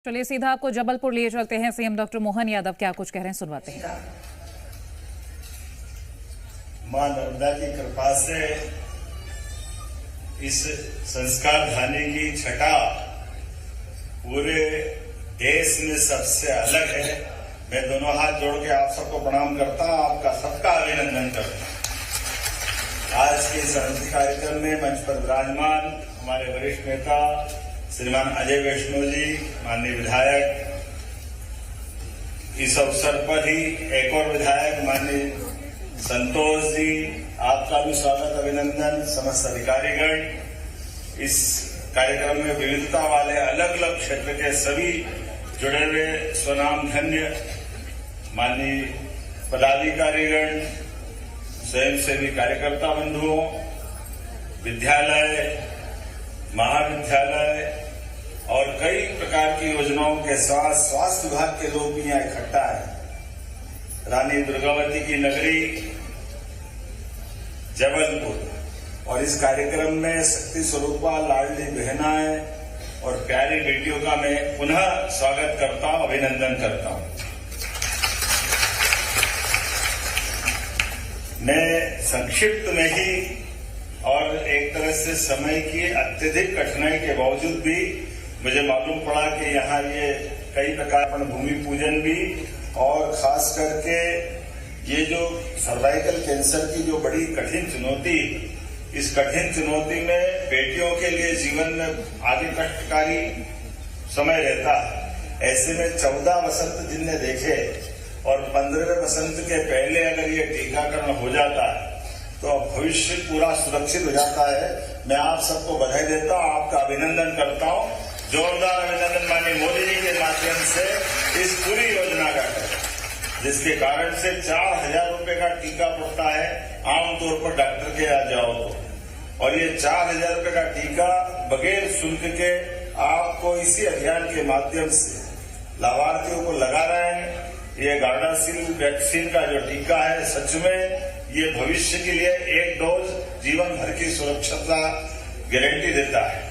चलिए सीधा आपको जबलपुर लिए चलते हैं। सीएम डॉक्टर मोहन यादव क्या कुछ कह रहे हैं, सुनवाते हैं। मां नर्मदा की कृपा से इस संस्कार धानी की छटा पूरे देश में सबसे अलग है। मैं दोनों हाथ जोड़ के आप सबको प्रणाम करता हूं, आपका सबका अभिनंदन करता हूं। आज के इस कार्यक्रम में मंच पर विराजमान हमारे वरिष्ठ नेता श्रीमान अजय वैष्णव जी, माननीय विधायक, इस अवसर पर ही एक और विधायक माननीय संतोष जी, आपका भी स्वागत अभिनंदन। समस्त अधिकारीगण, इस कार्यक्रम में विविधता वाले अलग अलग क्षेत्र के सभी जुड़े हुए स्वनाम धन्य माननीय पदाधिकारीगण, स्वयंसेवी कार्यकर्ता बंधुओं, विद्यालय, महाविद्यालय और कई प्रकार की योजनाओं के साथ स्वास्थ्य विभाग के लोग भी यहाँ इकट्ठा है। रानी दुर्गावती की नगरी जबलपुर और इस कार्यक्रम में शक्ति स्वरूपा, लाडली बहनाएं और प्यारी बेटियों का मैं पुनः स्वागत करता हूं, अभिनंदन करता हूं। मैं संक्षिप्त में ही और एक तरह से समय की अत्यधिक कठिनाई के बावजूद भी मुझे मालूम पड़ा कि यहाँ ये कई प्रकार का भूमि पूजन भी और खास करके ये जो सर्वाइकल कैंसर की जो बड़ी कठिन चुनौती, इस कठिन चुनौती में बेटियों के लिए जीवन में आगे कष्टकारी समय रहता है। ऐसे में 14 वसंत जिनने देखे और 15वें वसंत के पहले अगर ये टीकाकरण हो जाता है तो भविष्य पूरा सुरक्षित हो जाता है। मैं आप सबको बधाई देता हूं, आपका अभिनंदन करता हूं। जोरदार अभिनंदन माननीय मोदी जी के माध्यम से इस पूरी योजना का है, जिसके कारण से 4000 रुपए का टीका पड़ता है आमतौर पर डॉक्टर के यहाँ जाओ तो, और ये 4000 रुपए का टीका बगैर शुल्क के आपको इसी अभियान के माध्यम से लाभार्थियों को लगा रहे हैं। ये गार्डासिल वैक्सीन का जो टीका है, सच में ये भविष्य के लिए एक डोज जीवन भर की सुरक्षा गारंटी देता है।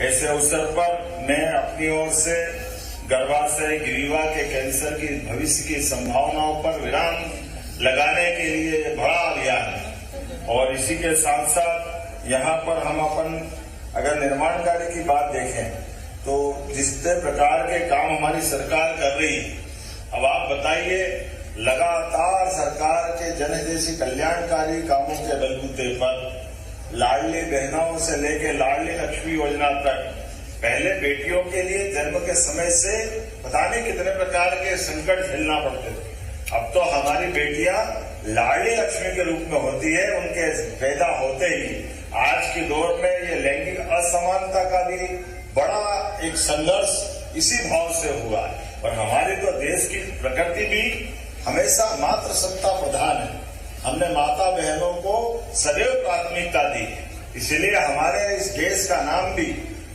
ऐसे अवसर पर मैं अपनी ओर से गर्भाशय ग्रीवा के कैंसर की भविष्य की संभावनाओं पर विराम लगाने के लिए बड़ा अभियान है। और इसी के साथ साथ यहाँ पर हम अपन अगर निर्माण कार्य की बात देखें तो जिस प्रकार के काम हमारी सरकार कर रही है, अब आप बताइए, लगातार सरकार के जनहितैषी कल्याणकारी कामों के बलबूते पर लाडली बहनों से लेकर लाडली लक्ष्मी योजना तक, पहले बेटियों के लिए जन्म के समय से पता नहीं कितने प्रकार के संकट झेलना पड़ते थे। अब तो हमारी बेटियां लाडली लक्ष्मी के रूप में होती है। उनके पैदा होते ही आज के दौर में ये लैंगिक असमानता का भी बड़ा एक संघर्ष इसी भाव से हुआ है। और हमारे तो देश की प्रकृति भी हमेशा मातृ सत्ता प्रधान है। हमने माता बहनों को सदैव प्राथमिकता दी है, इसीलिए हमारे इस देश का नाम भी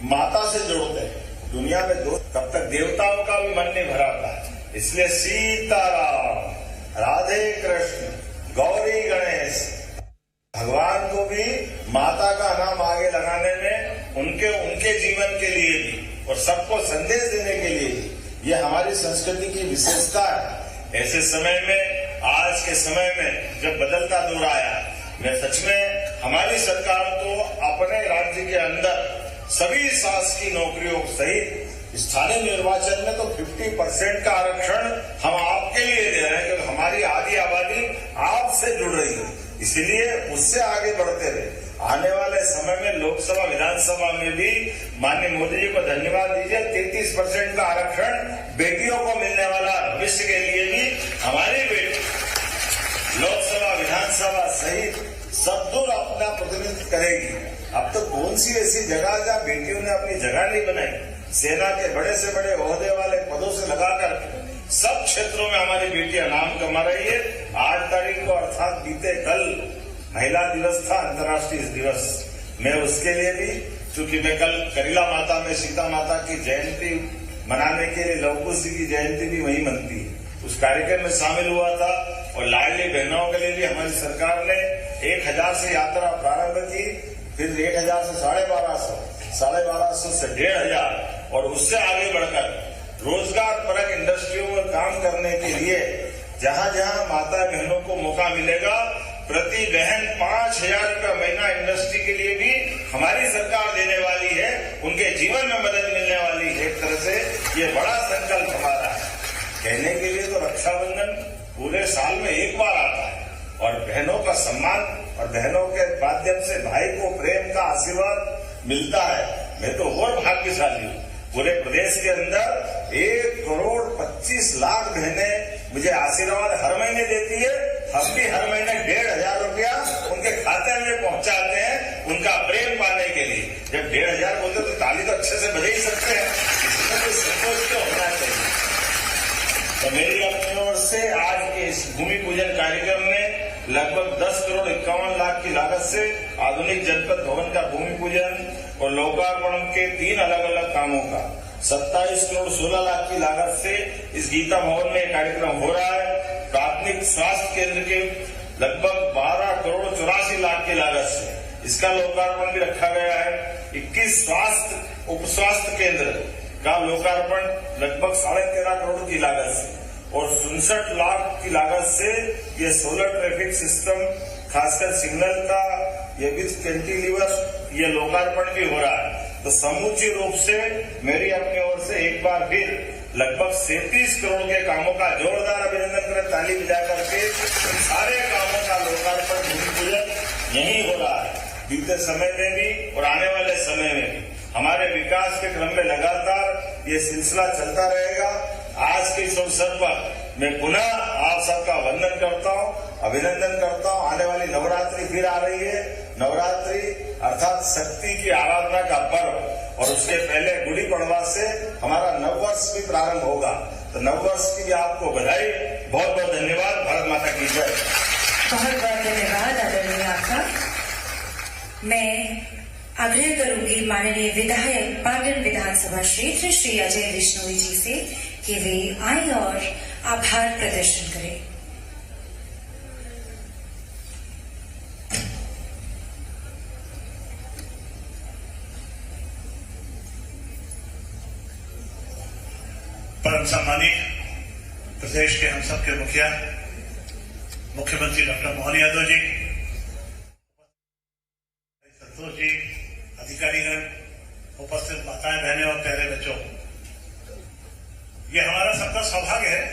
माता से जोड़ते हैं। दुनिया में तब तक देवताओं का भी मन नहीं भरा था, इसलिए सीताराम, राधे कृष्ण, गौरी गणेश, भगवान को भी माता का नाम आगे लगाने में उनके जीवन के लिए भी और सबको संदेश देने के लिए भी ये हमारी संस्कृति की विशेषता है। ऐसे समय में, आज के समय में जब बदलता दौर आया, मैं सच में हमारी सरकार तो अपने राज्य के अंदर सभी शासकीय नौकरियों सहित स्थानीय निर्वाचन में तो 50% का आरक्षण हम आपके लिए दे रहे हैं, क्योंकि हमारी आधी आबादी आपसे जुड़ रही है। इसीलिए उससे आगे बढ़ते रहे। आने वाले समय में लोकसभा विधानसभा में भी माननीय मोदी जी को धन्यवाद दीजिए, 33% का आरक्षण बेटियों को मिलने वाला, भविष्य के लिए भी हमारी बेटी लोकसभा विधानसभा सहित सब दूर अपना प्रतिनिधित्व करेगी। अब तो कौन सी ऐसी जगह जहाँ बेटियों ने अपनी जगह नहीं बनाई। सेना के बड़े से बड़े ओहदे वाले पदों से लगाकर सब क्षेत्रों में हमारी बेटियां नाम कमा रही है। 8 तारीख को अर्थात बीते कल महिला दिवस था, अंतर्राष्ट्रीय दिवस। मैं उसके लिए भी, चूंकि मैं कल करीला माता में सीता माता की जयंती मनाने के लिए लवकुश जी की जयंती भी वहीं मनती है, उस कार्यक्रम में शामिल हुआ था। और लाडली बहनों के लिए भी हमारी सरकार ने 1000 से यात्रा प्रारंभ की, फिर 1000 से 1250, 1250 से 1500 और उससे आगे बढ़कर रोजगार परक इंडस्ट्रियों में काम करने के लिए जहां जहां माता बहनों को मौका मिलेगा, प्रति बहन 5,000 रुपया महीना इंडस्ट्री के लिए भी हमारी सरकार देने वाली है। उनके जीवन में मदद मिलने वाली है। एक तरह से ये बड़ा संकल्प हमारा है। कहने के लिए तो रक्षाबंधन पूरे साल में एक बार आता है और बहनों का सम्मान और बहनों के माध्यम से भाई को प्रेम का आशीर्वाद मिलता है। मैं तो और भाग्यशाली हूँ। पूरे प्रदेश के अंदर 1,25,00,000 बहनें मुझे आशीर्वाद हर महीने देती है। हम भी हर महीने 1,500 रुपया उनके खाते में पहुंचाते हैं उनका प्रेम पाने के लिए। जब 1,500 बोलते तो ताली तो अच्छे से बजा ही सकते हैं। इसमें कोई संतोष तो होना चाहिए। तो मेरी अपनी ओर से आज के इस भूमि पूजन कार्यक्रम में लगभग 10,51,00,000 की लागत से आधुनिक जनपद भवन का भूमि पूजन और लोकार्पण के 3 अलग अलग कामों का 27,16,00,000 की लागत से इस गीता भवन में कार्यक्रम हो रहा है। प्राथमिक स्वास्थ्य केंद्र के लगभग 12,84,00,000 की लागत से इसका लोकार्पण भी रखा गया है। 21 स्वास्थ्य उप स्वास्थ्य केंद्र का लोकार्पण लगभग 13.5 करोड़ की लागत से और 67 लाख की लागत से ये सोलर ट्रैफिक सिस्टम खासकर सिग्नल का ये विथ कैंटिलीवर ये लोकार्पण भी हो रहा है। तो समूची रूप से मेरी अपनी ओर से एक बार फिर लगभग 37 करोड़ के कामों का जोरदार अभिनंदन करें, ताली बजा करके। इन सारे कामों का लोकार्पण भूमि पूजन यही हो रहा है। बीते समय में भी और आने वाले समय में भी हमारे विकास के क्रम में लगातार ये सिलसिला चलता रहेगा। आज के इस अवसर पर मैं पुनः आप सबका वंदन करता हूँ, अभिनंदन करता हूँ। आने वाली नवरात्रि फिर आ रही है। नवरात्रि अर्थात शक्ति की आराधना का पर्व और उसके पहले गुड़ी पड़वा से हमारा नववर्ष भी प्रारंभ होगा। तो नववर्ष की भी आपको बधाई। बहुत बहुत धन्यवाद। भारत माता की जय। बहुत बहुत धन्यवाद आदरणीय आपका। मैं आग्रह करूंगी माननीय विधायक पाटन विधानसभा क्षेत्र श्री अजय बिश्नोई जी से कि वे आए और आभार प्रदर्शन करें। परम सम्मानित प्रदेश के हम सबके मुखिया मुख्यमंत्री डॉक्टर मोहन यादव जी, संतोष जी, अधिकारीगण, उपस्थित माताएं, बहनें और प्यारे बच्चों, ये हमारा सबका सौभाग्य है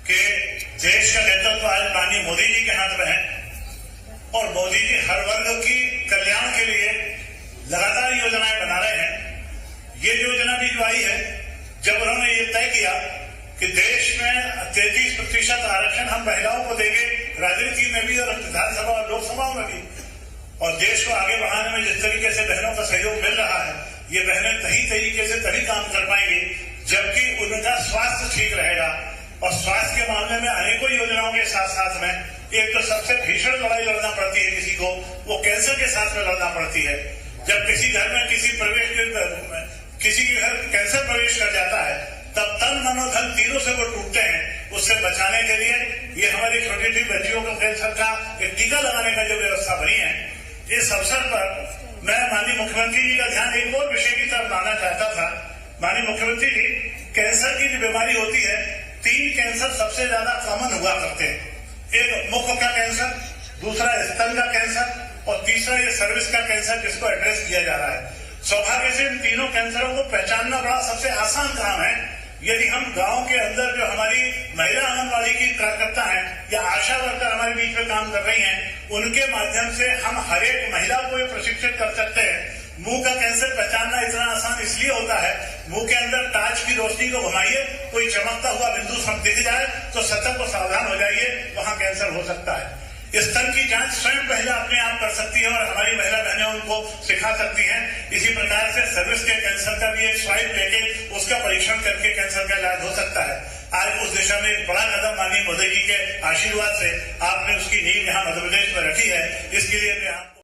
कि देश का नेतृत्व आज माननीय मोदी जी के हाथ में है और मोदी जी हर वर्ग की कल्याण के लिए लगातार योजनाएं बना रहे हैं। ये योजना भी जो आई है, जब उन्होंने ये तय किया कि देश में 33% आरक्षण हम महिलाओं को देंगे, राजनीति में भी और विधानसभा और लोकसभा में भी, और देश को आगे बढ़ाने में जिस तरीके से बहनों का सहयोग मिल रहा है, ये बहनें सही तरीके से तभी काम कर पाएंगी जबकि उनका स्वास्थ्य ठीक रहेगा। और स्वास्थ्य के मामले में अनेकों योजनाओं के साथ साथ में एक तो सबसे भीषण लड़ाई लड़ना पड़ती है किसी को, वो कैंसर के साथ में लड़ना पड़ती है। जब किसी घर में किसी के घर कैंसर प्रवेश कर जाता है, तब तन मनोधन तीनों से वो टूटते हैं। उससे बचाने के लिए ये हमारी छोटी छोटी बच्चियों को कैंसर का एक टीका लगाने का जो व्यवस्था बनी है, इस अवसर पर मैं माननीय मुख्यमंत्री जी का ध्यान एक और विषय की तरफ लाना चाहता था। माननीय मुख्यमंत्री जी, कैंसर की जो बीमारी होती है, 3 कैंसर सबसे ज्यादा कॉमन हुआ करते हैं। एक मुख का कैंसर, दूसरा स्तन का कैंसर और तीसरा ये सर्विस का कैंसर जिसको एड्रेस किया जा रहा है। सौभाग्य से इन तीनों कैंसरों को पहचानना बड़ा सबसे आसान काम है। यदि हम गांव के अंदर जो हमारी महिला आंगनबाड़ी की कार्यकर्ता हैं या आशा वर्कर हमारे बीच में काम कर रही हैं, उनके माध्यम से हम हर एक महिला को प्रशिक्षित कर सकते हैं। मुंह का कैंसर पहचानना इतना आसान इसलिए होता है, मुंह के अंदर टार्च की रोशनी को घुमाइए, कोई चमकता हुआ बिंदु सब दिख जाए तो सतर्क और सावधान हो जाइए, वहां कैंसर हो सकता है। स्तन की जांच स्वयं महिला अपने आप कर सकती है और हमारी महिला बहनें उनको सिखा सकती हैं। इसी प्रकार से सर्विस के कैंसर का भी एक स्वाइप लेके उसका परीक्षण करके कैंसर का इलाज हो सकता है। आज उस दिशा में एक बड़ा कदम माननीय मोदी जी के आशीर्वाद से आपने उसकी नींव यहाँ मध्य प्रदेश में रखी है। इसके लिए मैं